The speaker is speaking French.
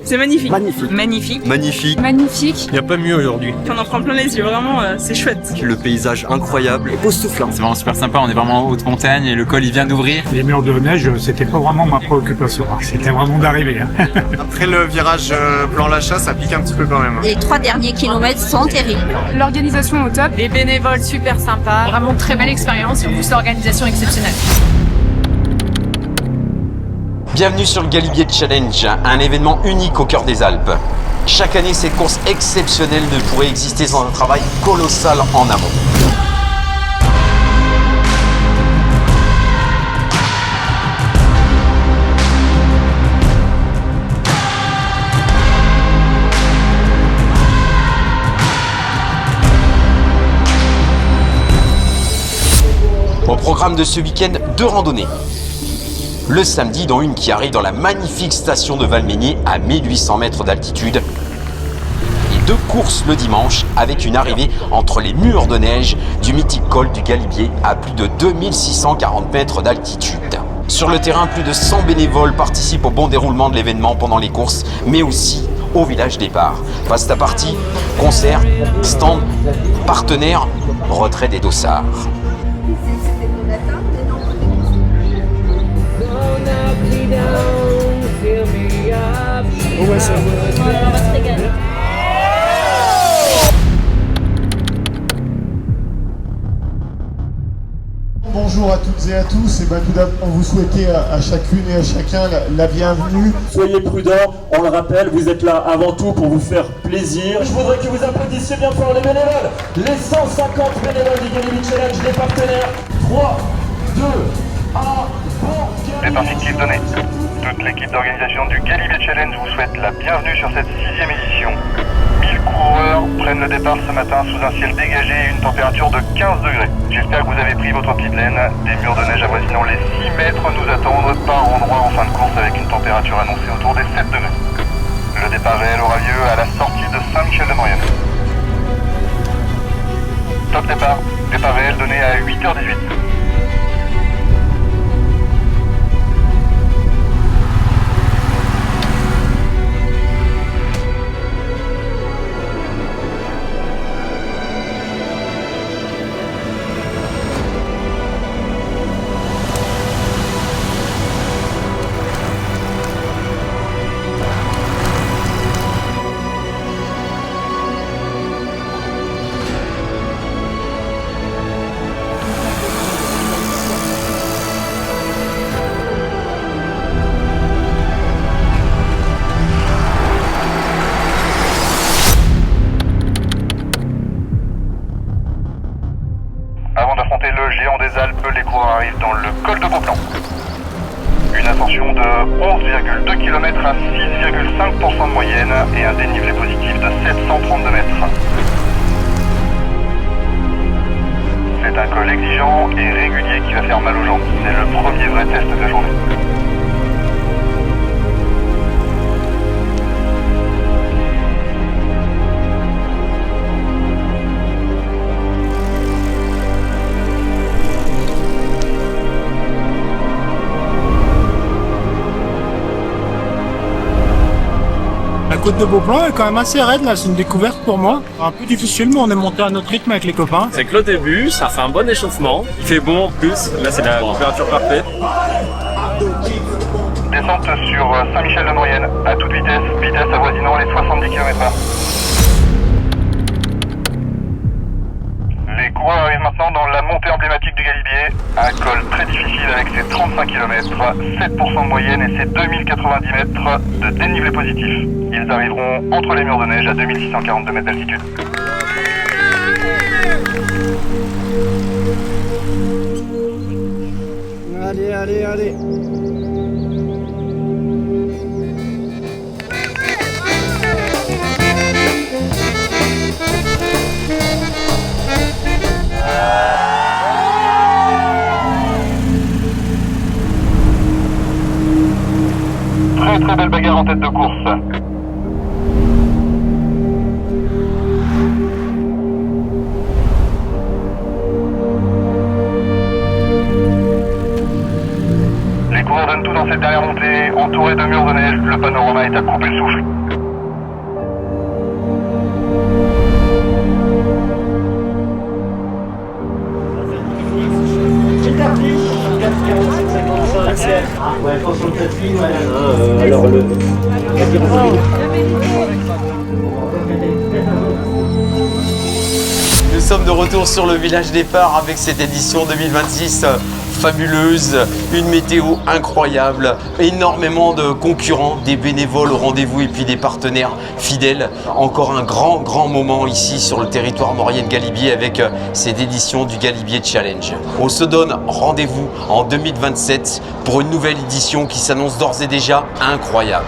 C'est magnifique. Magnifique. Magnifique. Magnifique. Magnifique. Il n'y a pas mieux aujourd'hui. On en prend plein les yeux, vraiment, c'est chouette. Le paysage incroyable. Époustouflant. C'est vraiment super sympa, on est vraiment en haute montagne et le col il vient d'ouvrir. Les murs de neige, c'était pas vraiment ma préoccupation. C'était vraiment d'arriver. Après le virage plan l'achat, ça pique un petit peu quand même. Les 3 derniers kilomètres sont terribles. L'organisation au top. Les bénévoles super sympas. Vraiment très belle expérience et en plus l'organisation exceptionnelle. Bienvenue sur le Galibier Challenge, un événement unique au cœur des Alpes. Chaque année, cette course exceptionnelle ne pourrait exister sans un travail colossal en amont. Au programme de ce week-end, 2 randonnées. Le samedi, dont une qui arrive dans la magnifique station de Valménier à 1800 mètres d'altitude. Et 2 courses le dimanche avec une arrivée entre les murs de neige du mythique col du Galibier à plus de 2640 mètres d'altitude. Sur le terrain, plus de 100 bénévoles participent au bon déroulement de l'événement pendant les courses, mais aussi au village départ. Passe ta partie, concert, stand, partenaires, retrait des dossards. Ouais, c'est On va se régaler. Bonjour à toutes et à tous, et tout d'abord vous souhaiter à chacune et à chacun la bienvenue. Soyez prudents, on le rappelle, vous êtes là avant tout pour vous faire plaisir. Je voudrais que vous applaudissiez bien fort les bénévoles, les 150 bénévoles du Galibier Challenge, les partenaires. 3, 2, 1, bon Départ fictif donné. Toute l'équipe d'organisation du Galibier Challenge vous souhaite la bienvenue sur cette 6e édition. 1000 coureurs prennent le départ ce matin sous un ciel dégagé et une température de 15 degrés. J'espère que vous avez pris votre petite laine. Des murs de neige avoisinant les 6 mètres nous attendent par endroit en fin de course avec une température annoncée autour des 7 degrés. Le départ réel aura lieu à la sortie de Saint-Michel-de-Maurienne. Top départ. Départ réel donné à 8h18. Avant d'affronter le géant des Alpes, les coureurs arrivent dans le col de Beauplan. Une ascension de 11,2 km à 6,5% de moyenne et un dénivelé positif de 732 mètres. C'est un col exigeant et régulier qui va faire mal aux jambes. C'est le premier vrai test de la journée. La côte de Beauplan est quand même assez raide là, c'est une découverte pour moi. Un peu difficile, mais on est monté à notre rythme avec les copains. C'est que le début, ça fait un bon échauffement. Il fait bon en plus. Là, c'est la température parfaite. Descente sur Saint-Michel-de-Maurienne à toute vitesse, vitesse avoisinant les 70 km/h. Les coureurs arrivent maintenant dans la montée emblématique du Galibier, un col très difficile avec ses 35 km, 7% de moyenne et ses 2090 mètres de dénivelé positif. Ils arriveront entre les murs de neige à 2642 mètres d'altitude. Allez, allez, allez. Très belle bagarre en tête de course. abandonne tout dans cette dernière montée, entouré de murs de neige, le panorama est à couper le souffle. Nous sommes de retour sur le village départ avec cette édition 2026 fabuleuse, une météo incroyable, énormément de concurrents, des bénévoles au rendez-vous et puis des partenaires fidèles. Encore un grand moment ici sur le territoire Maurienne-Galibier avec cette édition du Galibier Challenge. On se donne rendez-vous en 2027 pour une nouvelle édition qui s'annonce d'ores et déjà incroyable.